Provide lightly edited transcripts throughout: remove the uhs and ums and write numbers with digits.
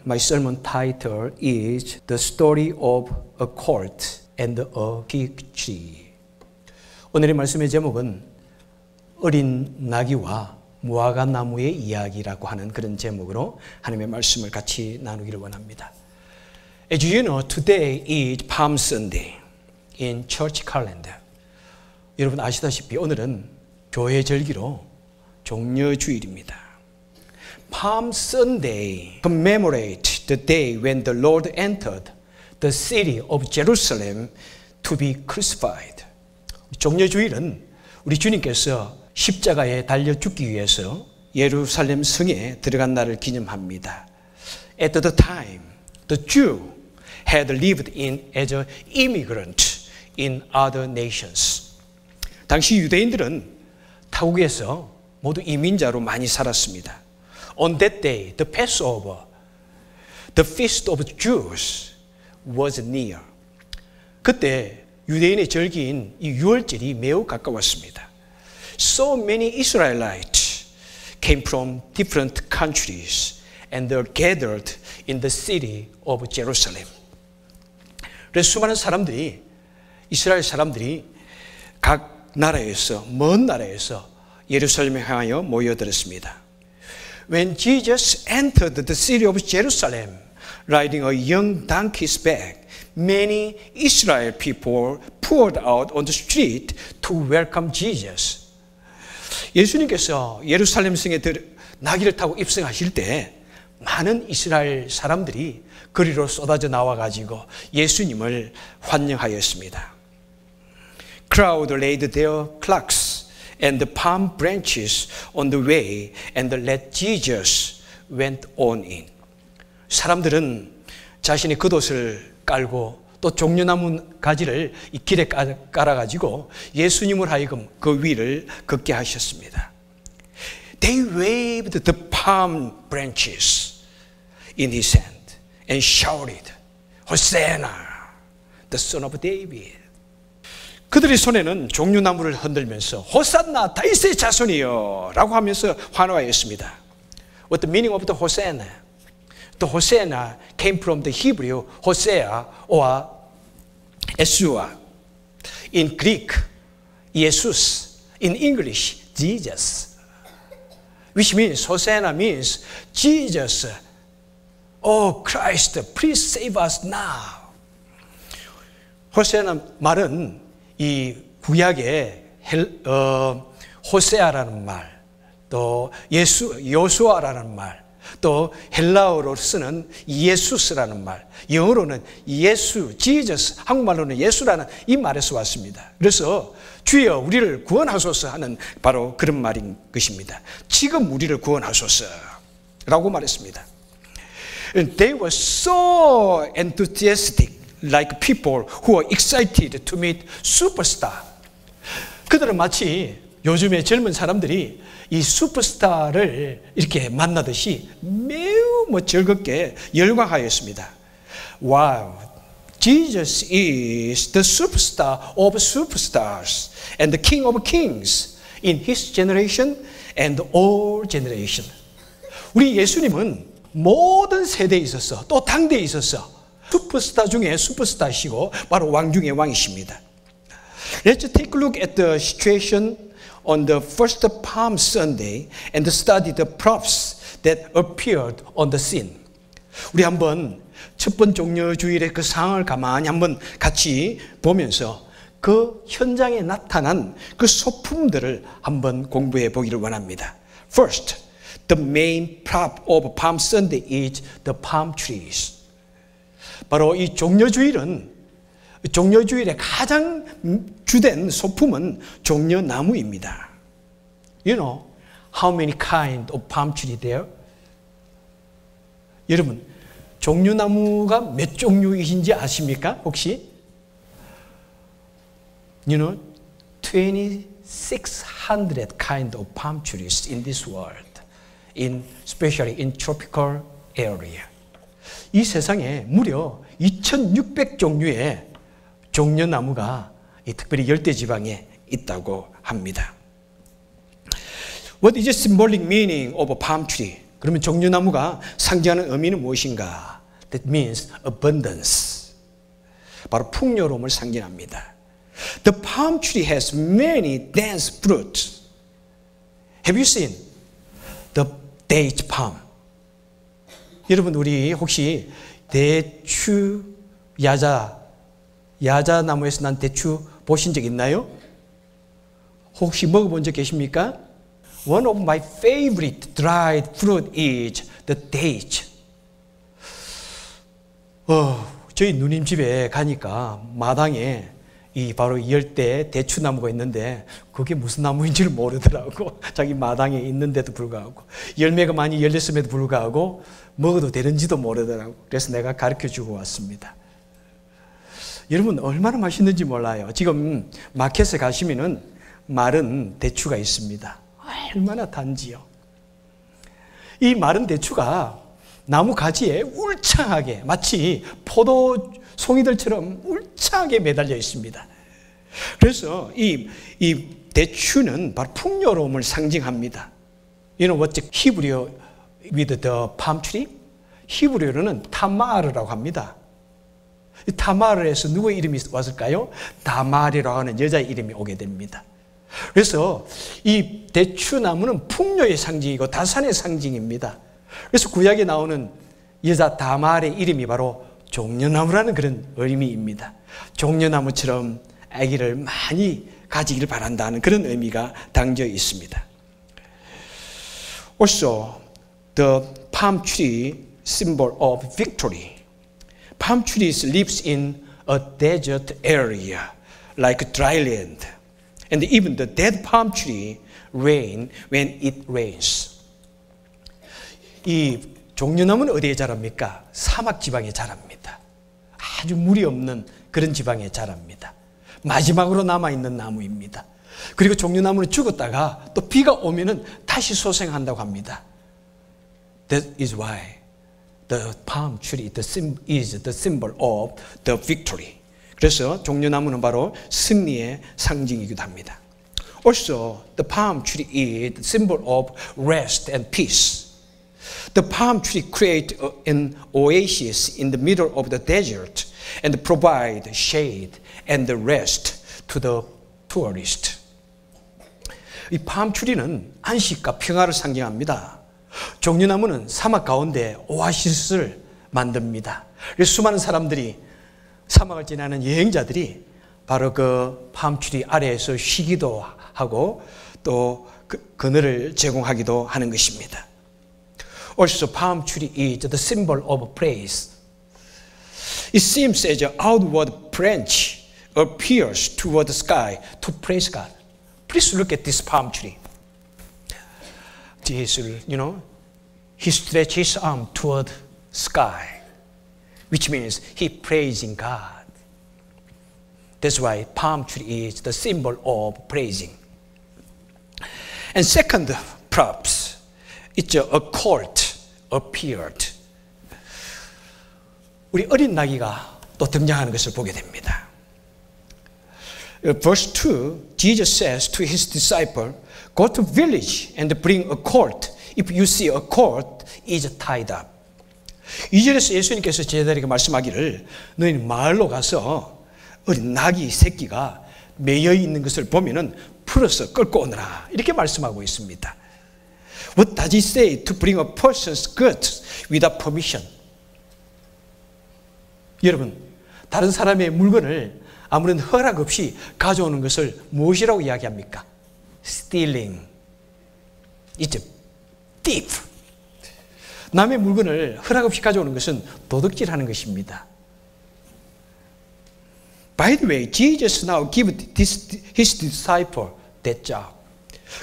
My sermon title is The Story of a Colt and a Fig Tree. 오늘의 말씀의 제목은 어린 나귀와 무화과 나무의 이야기라고 하는 그런 제목으로 하나님의 말씀을 같이 나누기를 원합니다. As you know, today is Palm Sunday in church calendar. 여러분 아시다시피 오늘은 교회 절기로 종려주일입니다. Palm Sunday commemorates the day when the Lord entered the city of Jerusalem to be crucified. 종려주일은 우리 주님께서 십자가에 달려 죽기 위해서 예루살렘 성에 들어간 날을 기념합니다. At the time, the Jew had lived in as an immigrant in other nations. 당시 유대인들은 타국에서 모두 이민자로 많이 살았습니다. On that day, the Passover, the feast of Jews, was near. 그때 유대인의 절기인 이 유월절이 매우 가까웠습니다. So many Israelites came from different countries and were gathered in the city of Jerusalem. 그래서 수많은 사람들이, 이스라엘 사람들이 각 나라에서, 먼 나라에서 예루살렘에 향하여 모여들었습니다. When Jesus entered the city of Jerusalem, riding a young donkey's back, many Israel people poured out on the street to welcome Jesus. 예수님께서 예루살렘 성에 나귀를 타고 입성하실 때 많은 이스라엘 사람들이 거리로 쏟아져 나와가지고 예수님을 환영하였습니다. Crowd laid their cloaks and the palm branches on the way and let Jesus went on in. 사람들은 자신의 겉옷을 깔고 또 종려나무 가지를 이 길에 깔아가지고 예수님을 하여금 그 위를 걷게 하셨습니다. They waved the palm branches in his hand and shouted, Hosanna, the son of David. 그들의 손에는 종려나무를 흔들면서 호산나 다윗의 자손이여 라고 하면서 환호하였습니다. What the meaning of the Hosanna? The Hosanna came from the Hebrew Hosea or Yeshua. In Greek, Jesus. In English, Jesus. Which means, Hosanna means, Jesus, oh Christ, please save us now. 호세아는 말은 이 구약의 호세아라는 말, 또 여수아라는 말, 또 헬라어로 쓰는 예수스라는 말, 영어로는 예수, Jesus, 한국말로는 예수라는 이 말에서 왔습니다. 그래서 주여 우리를 구원하소서 하는 바로 그런 말인 것입니다. 지금 우리를 구원하소서 라고 말했습니다. They were so enthusiastic like people who are excited to meet superstar. 그들은 마치 요즘의 젊은 사람들이 이 슈퍼스타를 이렇게 만나듯이 매우 즐겁게 열광하였습니다. Wow, Jesus is the superstar of superstars and the King of kings in his generation and all generation. 우리 예수님은 모든 세대에 있어서 또 당대에 있어서 슈퍼스타 중에 슈퍼스타이시고 바로 왕 중의 왕이십니다. Let's take a look at the situation on the first Palm Sunday and study the prophets that appeared on the scene. 우리 한번 첫 번째 종려주일의 그 상황을 가만히 한번 같이 보면서 그 현장에 나타난 그 소품들을 한번 공부해 보기를 원합니다. First, the main prop of Palm Sunday is the palm trees. 바로 이 종려주일의 가장 주된 소품은 종려나무입니다. You know how many kind of palm tree there? 여러분, 종려나무가 몇 종류이신지 아십니까? 혹시? You know, 2,600 kind of palm trees in this world, especially in tropical area. 이 세상에 무려 2,600종류의 종려나무가 특별히 열대지방에 있다고 합니다. What is the symbolic meaning of a palm tree? 그러면 종려나무가 상징하는 의미는 무엇인가? That means abundance. 바로 풍요로움을 상징합니다. The palm tree has many dense fruits. Have you seen the date palm? 여러분 우리 혹시 대추 야자나무에서 난 대추 보신 적 있나요? 혹시 먹어본 적 계십니까? One of my favorite dried fruit is the date. 저희 누님 집에 가니까 마당에 이 바로 열대 대추나무가 있는데 그게 무슨 나무인지를 모르더라고. 자기 마당에 있는데도 불구하고 열매가 많이 열렸음에도 불구하고 먹어도 되는지도 모르더라고. 그래서 내가 가르쳐주고 왔습니다. 여러분 얼마나 맛있는지 몰라요. 지금 마켓에 가시면은 마른 대추가 있습니다. 얼마나 단지요. 이 마른 대추가 나무 가지에 울창하게 마치 포도 송이들처럼 울창하게 매달려 있습니다. 그래서 이 대추는 바로 풍요로움을 상징합니다. You know what the Hebrew with the palm tree? 히브리어로는 타마르라고 합니다. 타마르에서 누구의 이름이 왔을까요? 다말이라고 하는 여자의 이름이 오게 됩니다. 그래서 이 대추나무는 풍요의 상징이고 다산의 상징입니다. 그래서 구약에 나오는 여자 다말의 이름이 바로 종려나무라는 그런 의미입니다. 종려나무처럼 아기를 많이 가지기를 바란다는 그런 의미가 담겨 있습니다. Also, the palm tree symbol of victory. Palm trees lives in a desert area like dry land. And even the dead palm tree rain when it rains. 이 종려나무는 어디에 자랍니까? 사막 지방에 자랍니다. 아주 물이 없는 그런 지방에 자랍니다. 마지막으로 남아있는 나무입니다. 그리고 종려나무는 죽었다가 또 비가 오면은 다시 소생한다고 합니다. That is why the palm tree is the symbol of the victory. 그래서 종려나무는 바로 승리의 상징이기도 합니다. Also, the palm tree is the symbol of rest and peace. The palm tree creates an oasis in the middle of the desert and provide shade and rest to the tourist. 이 palm tree는 안식과 평화를 상징합니다. 종려나무는 사막 가운데 오아시스를 만듭니다. 그래서 수많은 사람들이 사막을 지나는 여행자들이 바로 그 팜트리 아래에서 쉬기도 하고 또 그늘을 제공하기도 하는 것입니다. Also, palm tree is the symbol of praise. It seems as an outward branch appears toward the sky to praise God. Please look at this palm tree. Jesus, he stretched his arm toward sky, which means he praising God. That's why palm tree is the symbol of praising. And second, props, it's a colt appeared. 우리 어린 나귀가 또 등장하는 것을 보게 됩니다. Verse 2, Jesus says to his disciple, go to village and bring a colt. If you see a colt is tied up. 2절에서 예수님께서 제자들에게 말씀하기를 너희는 마을로 가서 어린 나귀 새끼가 매여 있는 것을 보면은 풀어서 끌고 오너라. 이렇게 말씀하고 있습니다. What does he say to bring a person's goods without permission? 여러분, 다른 사람의 물건을 아무런 허락 없이 가져오는 것을 무엇이라고 이야기합니까? Stealing. It's a thief. 남의 물건을 허락 없이 가져오는 것은 도둑질하는 것입니다. By the way, Jesus now gave his disciple that job.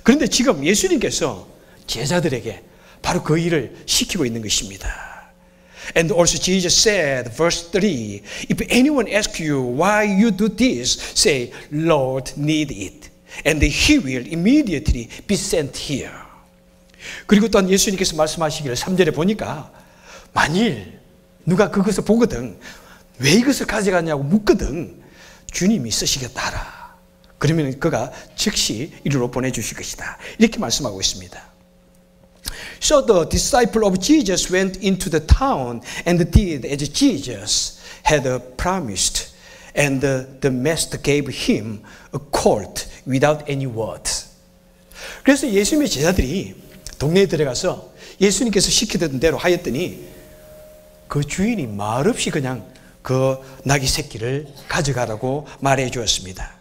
그런데 지금 예수님께서 제자들에게 바로 그 일을 시키고 있는 것입니다. And also Jesus said, verse 3, if anyone asks you why you do this, say, Lord need it. And he will immediately be sent here. 그리고 또한 예수님께서 말씀하시기를 3절에 보니까 만일 누가 그것을 보거든 왜 이것을 가져가냐고 묻거든 주님이 쓰시겠다 하라. 그러면 그가 즉시 이리로 보내주실 것이다. 이렇게 말씀하고 있습니다. So the disciple of Jesus went into the town and did as Jesus had promised. And the master gave him a colt without any word. 그래서 예수님의 제자들이 동네에 들어가서 예수님께서 시키던 대로 하였더니 그 주인이 말없이 그냥 그 나귀 새끼를 가져가라고 말해 주었습니다.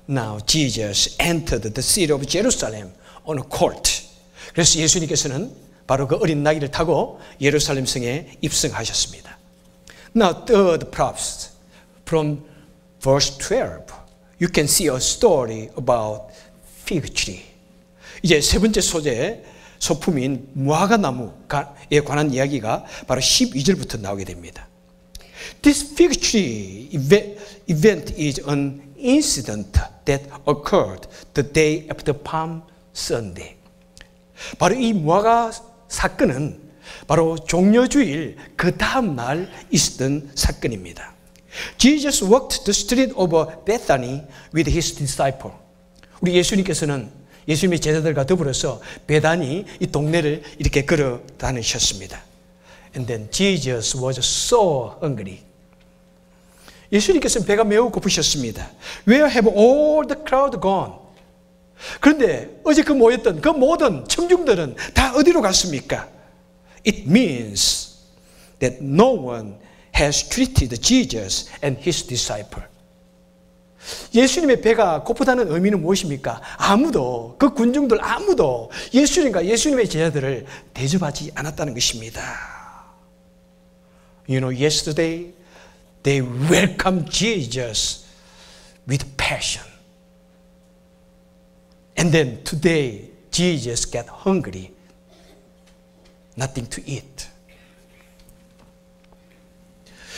Now Jesus entered the city of Jerusalem on a colt. 그래서 예수님께서는 바로 그 어린 나귀를 타고 예루살렘 성에 입성하셨습니다. Now third prophet from verse 12 you can see a story about fig tree. 이제 세 번째 소품인 무화과 나무에 관한 이야기가 바로 12절부터 나오게 됩니다. This fig tree event is an incident that occurred the day after Palm Sunday. 바로 이 무화과 사건은 바로 종려주일 그 다음 날 있었던 사건입니다. Jesus walked the street of Bethany with his disciple. 우리 예수님께서는 예수님의 제자들과 더불어서 베다니 이 동네를 이렇게 걸어 다니셨습니다. And then Jesus was so hungry. 예수님께서는 배가 매우 고프셨습니다. Where have all the crowd gone? 그런데 어제 그 모였던 그 모든 청중들은 다 어디로 갔습니까? It means that no one has treated Jesus and his disciple. 예수님의 배가 고프다는 의미는 무엇입니까? 아무도, 그 군중들 아무도 예수님과 예수님의 제자들을 대접하지 않았다는 것입니다. You know, yesterday they welcomed Jesus with passion. And then today Jesus got hungry. Nothing to eat.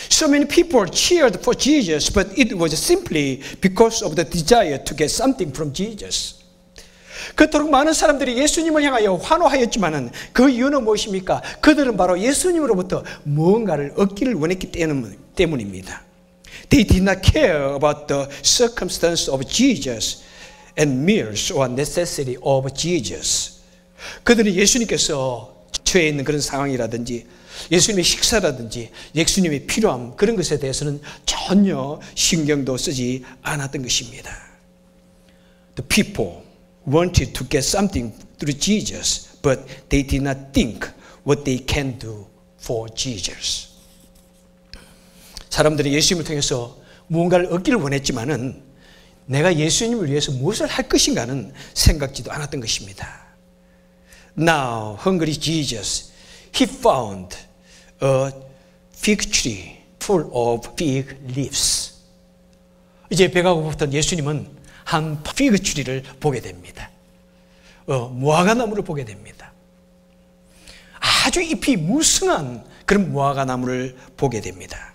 So many people cheered for Jesus, but it was simply because of the desire to get something from Jesus. 그토록 많은 사람들이 예수님을 향하여 환호하였지만은 그 이유는 무엇입니까? 그들은 바로 예수님으로부터 무언가를 얻기를 원했기 때문입니다. They did not care about the circumstance of Jesus and meals or necessity of Jesus. 그들은 예수님께서 처해 있는 그런 상황이라든지 예수님의 식사라든지 예수님의 필요함 그런 것에 대해서는 전혀 신경도 쓰지 않았던 것입니다. The people wanted to get something through Jesus, but they did not think what they can do for Jesus. 사람들이 예수님을 통해서 무언가를 얻기를 원했지만은 내가 예수님을 위해서 무엇을 할 것인가는 생각지도 않았던 것입니다. Now, hungry Jesus, he found a fig tree full of fig leaves. 이제 배가 고팠던 예수님은 한 피그 트리를 보게 됩니다. 무화과 나무를 보게 됩니다. 아주 잎이 무성한 그런 무화과 나무를 보게 됩니다.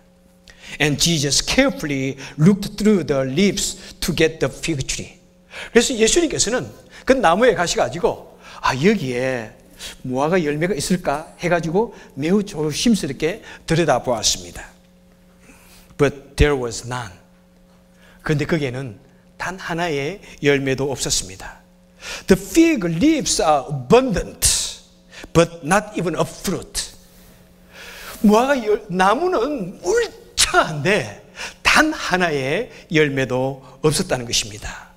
And Jesus carefully looked through the leaves to get the fig tree. 그래서 예수님께서는 그 나무에 가셔가지고 여기에 무화과 열매가 있을까 해가지고 매우 조심스럽게 들여다보았습니다. But there was none. 그런데 거기에는 단 하나의 열매도 없었습니다. The fig leaves are abundant, but not even a fruit. 무화과 나무는 울창한데 단 하나의 열매도 없었다는 것입니다.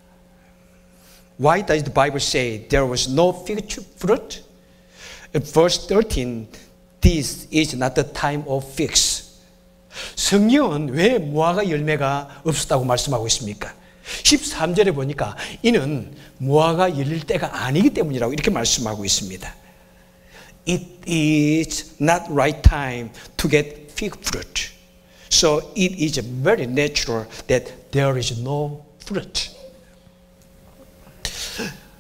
Why does the Bible say there was no fig fruit? In verse 13, this is not the time of figs. 성경은 왜 무화과 열매가 없었다고 말씀하고 있습니까? 13절에 보니까 이는 무화과 열릴 때가 아니기 때문이라고 이렇게 말씀하고 있습니다. It is not right time to get fig fruit. So it is very natural that there is no fruit.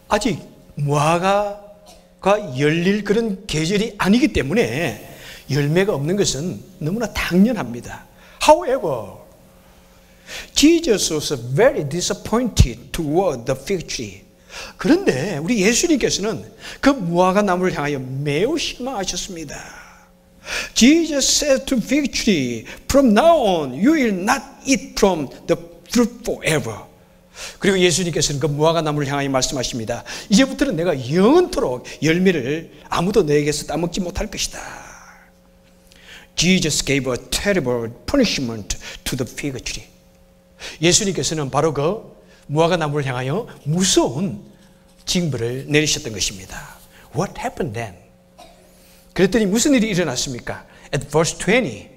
아직 무화과가 열릴 그런 계절이 아니기 때문에 열매가 없는 것은 너무나 당연합니다. However, Jesus was very disappointed toward the fig tree. 그런데 우리 예수님께서는 그 무화과 나무를 향하여 매우 실망하셨습니다. Jesus said to fig tree, "From now on, you will not eat from the fruit forever." 그리고 예수님께서는 그 무화과 나무를 향하여 말씀하십니다. 이제부터는 내가 영원토록 열매를 아무도 너에게서 따먹지 못할 것이다. Jesus gave a terrible punishment to the fig tree. 예수님께서는 바로 그 무화과 나무를 향하여 무서운 징벌을 내리셨던 것입니다. What happened then? 그랬더니 무슨 일이 일어났습니까? At verse 20,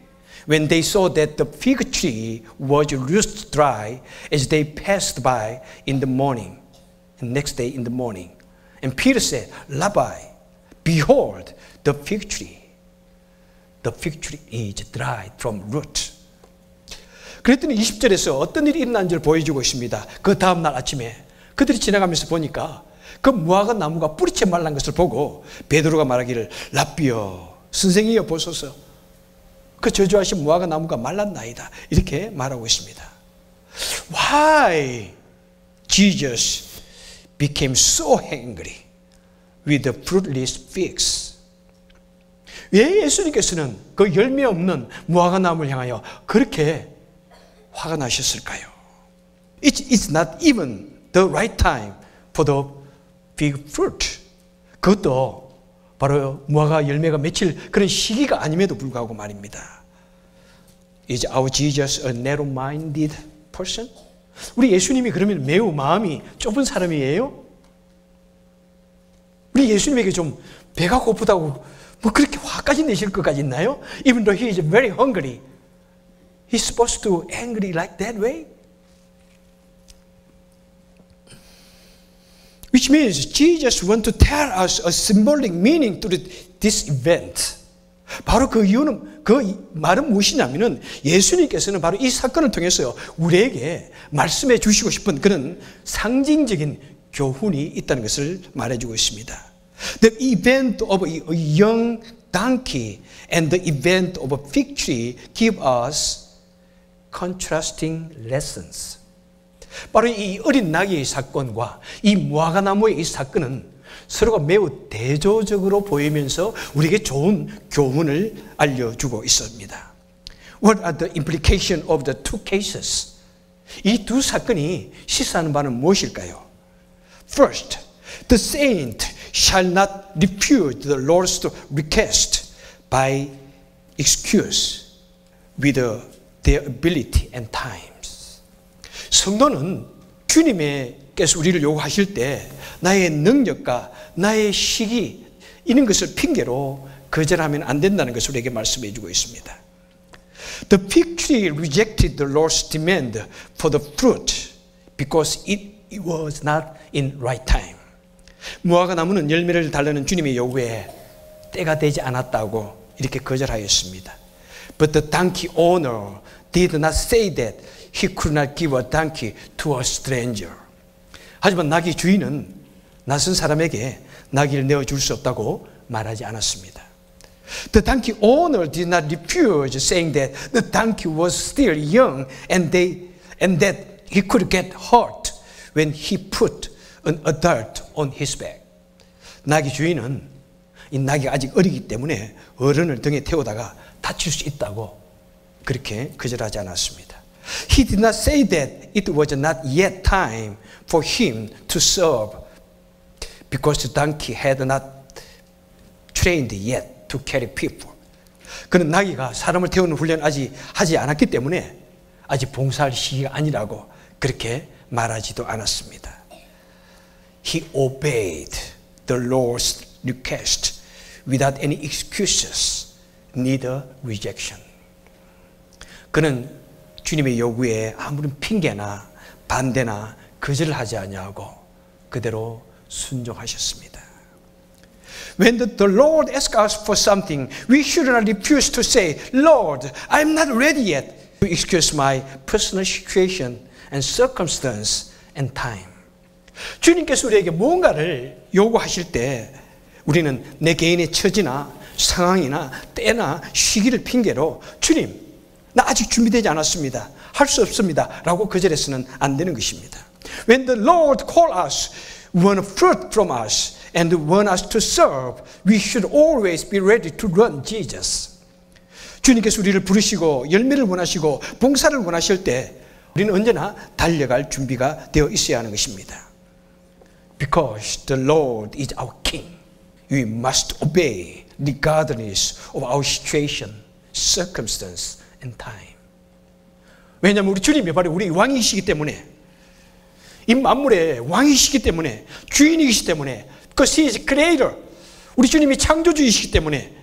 when they saw that the fig tree was root dry as they passed by in the morning, and next day in the morning, and Peter said, Rabbi, behold the fig tree. The fig tree is dried from root. 그랬더니 20절에서 어떤 일이 일어난지를 보여주고 있습니다. 그 다음날 아침에 그들이 지나가면서 보니까 그 무화과 나무가 뿌리채 말란 것을 보고 베드로가 말하기를 랍비여 선생이여 보소서 그 저주하신 무화과 나무가 말랐나이다 이렇게 말하고 있습니다. Why Jesus became so angry with the fruitless figs? 왜 예수님께서는 그 열매 없는 무화과 나무를 향하여 그렇게 화가 나셨을까요? It's not even the right time for the fig fruit. 그것도 바로 무화과 열매가 맺힐 그런 시기가 아님에도 불구하고 말입니다. Is our Jesus a narrow-minded person? 우리 예수님이 그러면 매우 마음이 좁은 사람이에요? 우리 예수님에게 좀 배가 고프다고 뭐 그렇게 화까지 내실 것까지 있나요? Even though he is very hungry, he's supposed to angry like that way? Which means Jesus wants to tell us a symbolic meaning to this event. 바로 그 이유는, 그 말은 무엇이냐면은 예수님께서는 바로 이 사건을 통해서 우리에게 말씀해 주시고 싶은 그런 상징적인 교훈이 있다는 것을 말해주고 있습니다. The event of a young donkey and the event of a fig tree give us contrasting lessons. 바로 이 어린 나귀의 사건과 이 무화과 나무의 이 사건은 서로가 매우 대조적으로 보이면서 우리에게 좋은 교훈을 알려주고 있습니다. What are the implications of the two cases? 이 두 사건이 시사하는 바는 무엇일까요? First, the saint shall not refuse the Lord's request by excuse with their ability and times. 성도는 주님께서 우리를 요구하실 때 나의 능력과 나의 시기 이런 것을 핑계로 거절하면 안 된다는 것을 우리에게 말씀해 주고 있습니다. The fig tree rejected the Lord's demand for the fruit because it was not in right time. 무화과 나무는 열매를 달라는 주님의 요구에 때가 되지 않았다고 이렇게 거절하였습니다. But the donkey owner did not say that he could not give a donkey to a stranger. 하지만 나귀 주인은 낯선 사람에게 나귀를 내어줄 수 없다고 말하지 않았습니다. The donkey owner did not refuse, saying that the donkey was still young and that he could get hurt when he put an adult on his back. 나귀 주인은 이 나귀가 아직 어리기 때문에 어른을 등에 태우다가 다칠 수 있다고 그렇게 거절하지 않았습니다. He did not say that it was not yet time for him to serve because the donkey had not trained yet to carry people. 그는 나귀가 사람을 태우는 훈련을 아직 하지 않았기 때문에 아직 봉사할 시기가 아니라고 그렇게 말하지도 않았습니다. He obeyed the Lord's request without any excuses, neither rejection. 그는 주님의 요구에 아무런 핑계나 반대나 거절을 하지 아니하고 그대로 순종하셨습니다. When the Lord asks us for something, we should not refuse to say, Lord, I'm not ready yet to excuse my personal situation and circumstance and time. 주님께서 우리에게 무언가를 요구하실 때 우리는 내 개인의 처지나 상황이나 때나 시기를 핑계로 주님, 나 아직 준비되지 않았습니다. 할 수 없습니다. 라고 거절해서는 안 되는 것입니다. When the Lord calls us, want fruit from us, and want us to serve, we should always be ready to run Jesus. 주님께서 우리를 부르시고 열매를 원하시고 봉사를 원하실 때 우리는 언제나 달려갈 준비가 되어 있어야 하는 것입니다. Because the Lord is our King, we must obey regardless of our situation, circumstance, and time. 왜냐하면 우리 주님이 바로 우리 왕이시기 때문에, 이 만물의 왕이시기 때문에, 주인이시기 때문에, because He is Creator, 우리 주님이 창조주이시기 때문에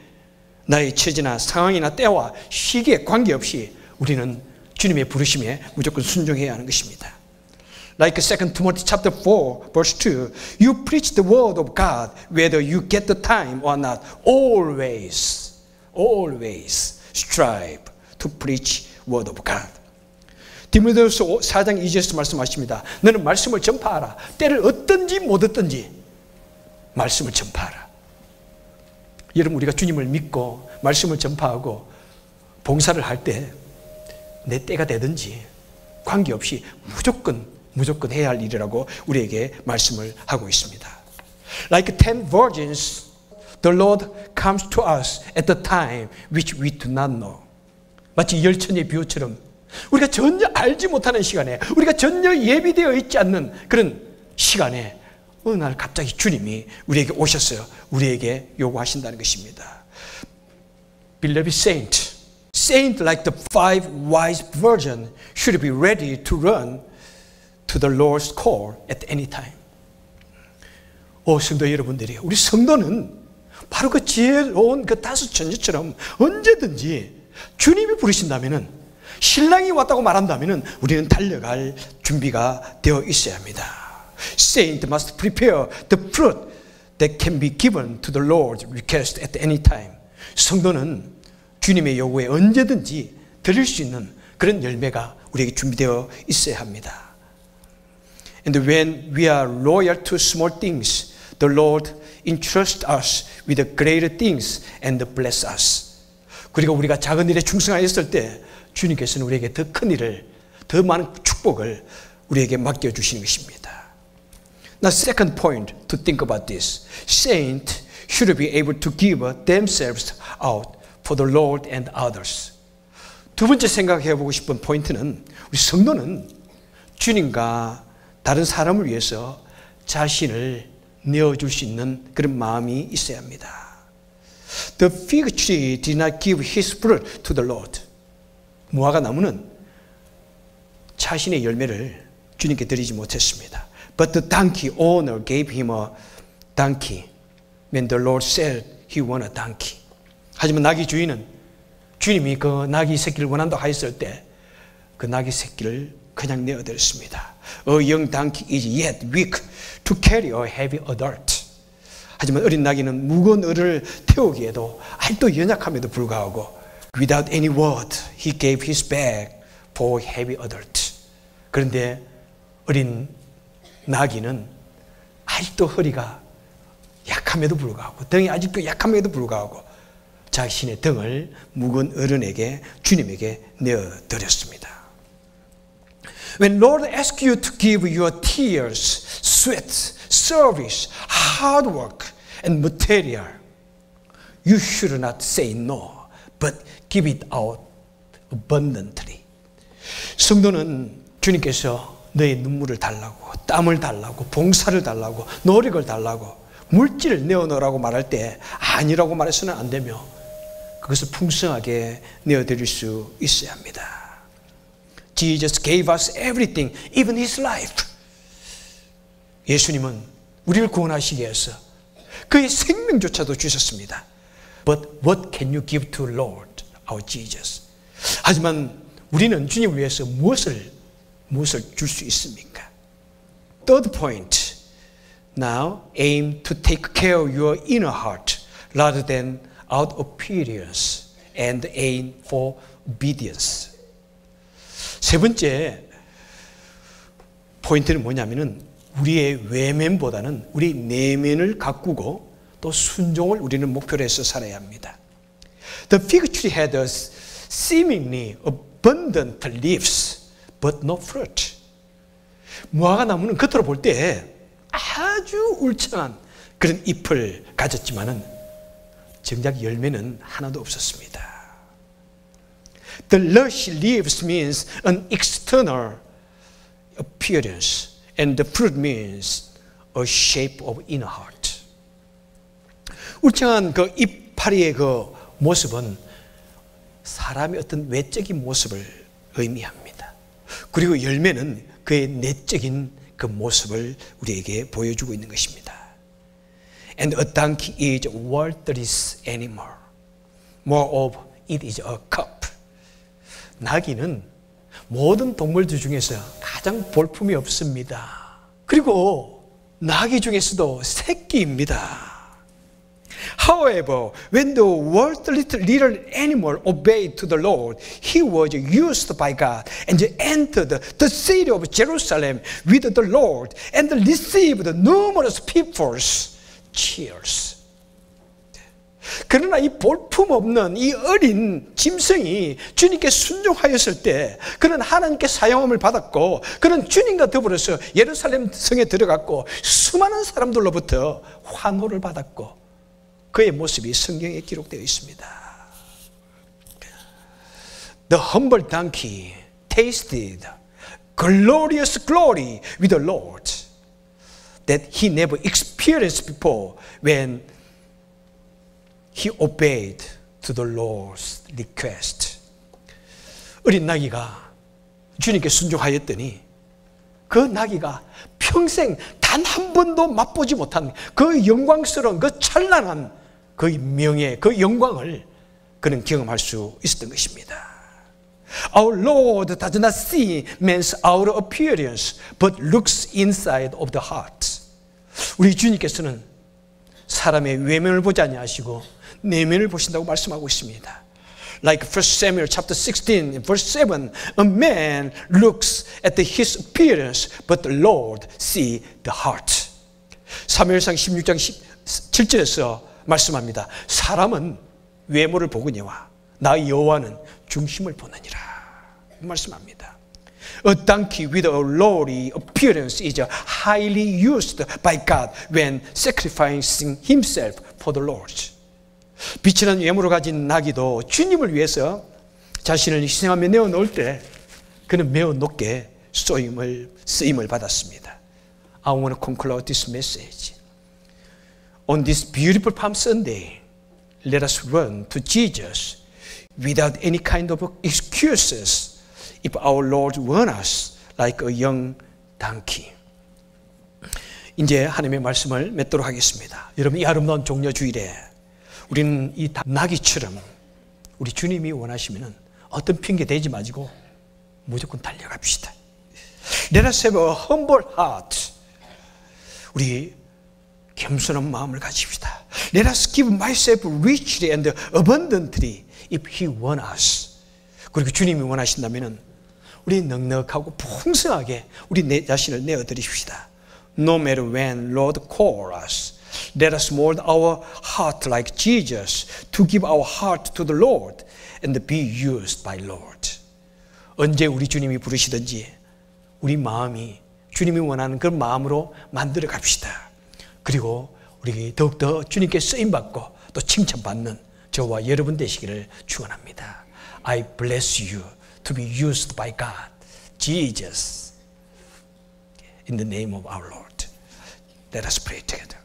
나의 처지나 상황이나 때와 시기에 관계없이 우리는 주님의 부르심에 무조건 순종해야 하는 것입니다. Like 2 Timothy chapter 4 verse 2, you preach the word of God whether you get the time or not. Always strive to preach word of God. 디모데후서 4장 2절에서 말씀하십니다. 너는 말씀을 전파하라. 때를 얻든지 못 얻든지 말씀을 전파하라. 여러분, 우리가 주님을 믿고 말씀을 전파하고 봉사를 할 때 내 때가 되든지 관계없이 무조건 해야 할 일이라고 우리에게 말씀을 하고 있습니다. Like 10 virgins, the Lord comes to us at the time which we do not know. 마치 열처녀의 비유처럼 우리가 전혀 알지 못하는 시간에, 우리가 전혀 예비되어 있지 않는 그런 시간에 어느 날 갑자기 주님이 우리에게 오셨어요. 우리에게 요구하신다는 것입니다. Beloved saint like the 5 wise virgins should be ready to run to the Lord's call at any time. 성도 여러분들이, 우리 성도는 바로 그 지혜로운 그 5 처녀처럼 언제든지 주님이 부르신다면은, 신랑이 왔다고 말한다면은 우리는 달려갈 준비가 되어 있어야 합니다. Saint must prepare the fruit that can be given to the Lord's request at any time. 성도는 주님의 요구에 언제든지 드릴 수 있는 그런 열매가 우리에게 준비되어 있어야 합니다. And when we are loyal to small things, the Lord entrusts us with the greater things and bless us. 그리고 우리가 작은 일에 충성하였을 때 주님께서는 우리에게 더 큰 일을, 더 많은 축복을 우리에게 맡겨주시는 것입니다. Now, second point to think about this. Saints should be able to give themselves out for the Lord and others. 두 번째 생각해 보고 싶은 포인트는, 우리 성도는 주님과 다른 사람을 위해서 자신을 내어줄 수 있는 그런 마음이 있어야 합니다. The fig tree did not give his fruit to the Lord. 무화과 나무는 자신의 열매를 주님께 드리지 못했습니다. But the donkey owner gave him a donkey when the Lord said he wanted a donkey. 하지만 나귀 주인은 주님이 그 나귀 새끼를 원한다고 하였을 때 그 나귀 새끼를 그냥 내어드렸습니다. A young donkey is yet weak to carry a heavy adult. 하지만 어린 나귀는 무거운 을을 태우기에도 아직도 연약함에도 불구하고 without any word, he gave his bag for heavy adult. 그런데 어린 나귀는 아직도 허리가 약함에도 불구하고, 등이 아직도 약함에도 불구하고 자신의 등을 무거운 어른에게, 주님에게 내어드렸습니다. When Lord asks you to give your tears, sweat, service, hard work, and material, you should not say no, but give it out abundantly. 성도는 주님께서 너의 눈물을 달라고, 땀을 달라고, 봉사를 달라고, 노력을 달라고, 물질을 내어놓으라고 말할 때 아니라고 말해서는 안 되며 그것을 풍성하게 내어드릴 수 있어야 합니다. Jesus gave us everything, even His life. 예수님은 우리를 구원하시기 위해서 그의 생명조차도 주셨습니다. But what can you give to Lord, our Jesus? 하지만 우리는 주님을 위해서 무엇을 줄 수 있습니까? Third point. Now aim to take care of your inner heart rather than out appearance and aim for obedience. 세 번째 포인트는 뭐냐면은 우리의 외면보다는 우리 내면을 가꾸고 또 순종을 우리는 목표로 해서 살아야 합니다. The fig tree had seemingly abundant leaves, but no fruit. 무화과 나무는 겉으로 볼 때 아주 울창한 그런 잎을 가졌지만은 정작 열매는 하나도 없었습니다. The lush leaves means an external appearance, and the fruit means a shape of inner heart. 울창한 그 이파리의 그 모습은 사람의 어떤 외적인 모습을 의미합니다. 그리고 열매는 그의 내적인 그 모습을 우리에게 보여주고 있는 것입니다. And a donkey is a worthless animal. Moreover, it is a cup. 나귀는 모든 동물들 중에서 가장 볼품이 없습니다. 그리고 나귀 중에서도 새끼입니다. However, when the worthless little animal obeyed to the Lord, he was used by God and entered the city of Jerusalem with the Lord and received numerous people's cheers. 그러나 이 볼품없는 이 어린 짐승이 주님께 순종하였을 때 그는 하나님께 사용함을 받았고 그는 주님과 더불어서 예루살렘 성에 들어갔고 수많은 사람들로부터 환호를 받았고 그의 모습이 성경에 기록되어 있습니다. The humble donkey tasted glorious glory with the Lord that he never experienced before when he obeyed to the Lord's request. 어린 나귀가 주님께 순종하였더니 그 나귀가 평생 단 한 번도 맛보지 못한 그 영광스러운 그 찬란한 그 명예, 그 영광을 그는 경험할 수 있었던 것입니다. Our Lord does not see man's outer appearance, but looks inside of the heart. 우리 주님께서는 사람의 외면을 보지 아니하시고 내면을 보신다고 말씀하고 있습니다. Like 1 Samuel chapter 16, verse 7, a man looks at his appearance, but the Lord see the heart. 사무엘상 16장 7절에서 말씀합니다. 사람은 외모를 보거니와 나 여호와는 중심을 보느니라 말씀합니다. A donkey with a lowly appearance is highly used by God when sacrificing himself for the Lord. 비천한 외모를 가진 나귀도 주님을 위해서 자신을 희생하며 내어놓을 때 그는 매우 높게 쓰임을 받았습니다. I want to conclude this message. On this beautiful Palm Sunday, let us run to Jesus without any kind of excuses if our Lord wants us like a young donkey. 이제 하나님의 말씀을 맺도록 하겠습니다. 여러분 이 아름다운 종려 주일에 우리는 이 나귀처럼 우리 주님이 원하시면 어떤 핑계 대지 마시고 무조건 달려갑시다. Let us have a humble heart. 우리 겸손한 마음을 가집시다. Let us give myself richly and abundantly if He wants us. 그리고 주님이 원하신다면 우리 넉넉하고 풍성하게 우리 내 자신을 내어드리십시다. No matter when Lord call us, let us mold our heart like Jesus to give our heart to the Lord and be used by Lord. 언제 우리 주님이 부르시든지 우리 마음이 주님이 원하는 그런 마음으로 만들어 갑시다. 그리고 우리 더욱더 주님께 쓰임받고 또 칭찬받는 저와 여러분 되시기를 축원합니다. I bless you to be used by God, Jesus, in the name of our Lord. Let us pray together.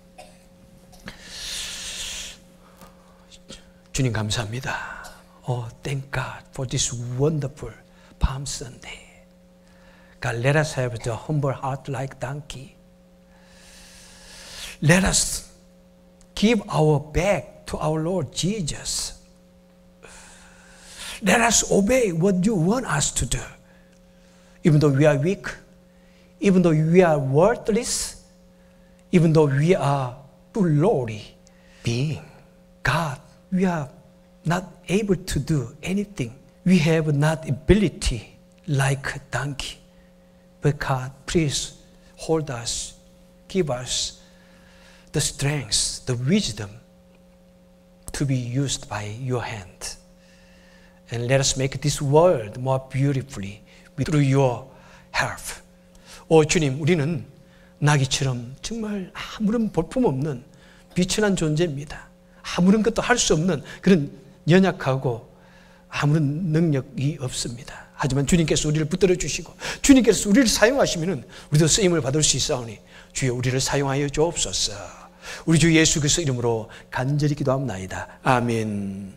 주님 감사합니다. Oh, thank God for this wonderful Palm Sunday. God, let us have the humble heart like donkey. Let us give our back to our Lord Jesus. Let us obey what you want us to do. Even though we are weak, even though we are worthless, even though we are too lowly being. God, we are not able to do anything. We have not ability like a donkey. But God, please hold us, give us the strength, the wisdom to be used by your hand. And let us make this world more beautifully through your help. 오 주님, 우리는 나귀처럼 정말 아무런 볼품없는 비천한 존재입니다. 아무런 것도 할 수 없는 그런 연약하고 아무런 능력이 없습니다. 하지만 주님께서 우리를 붙들어 주시고 주님께서 우리를 사용하시면 우리도 쓰임을 받을 수 있사오니 주여 우리를 사용하여 주옵소서. 우리 주 예수 그리스도 이름으로 간절히 기도합나이다. 아멘.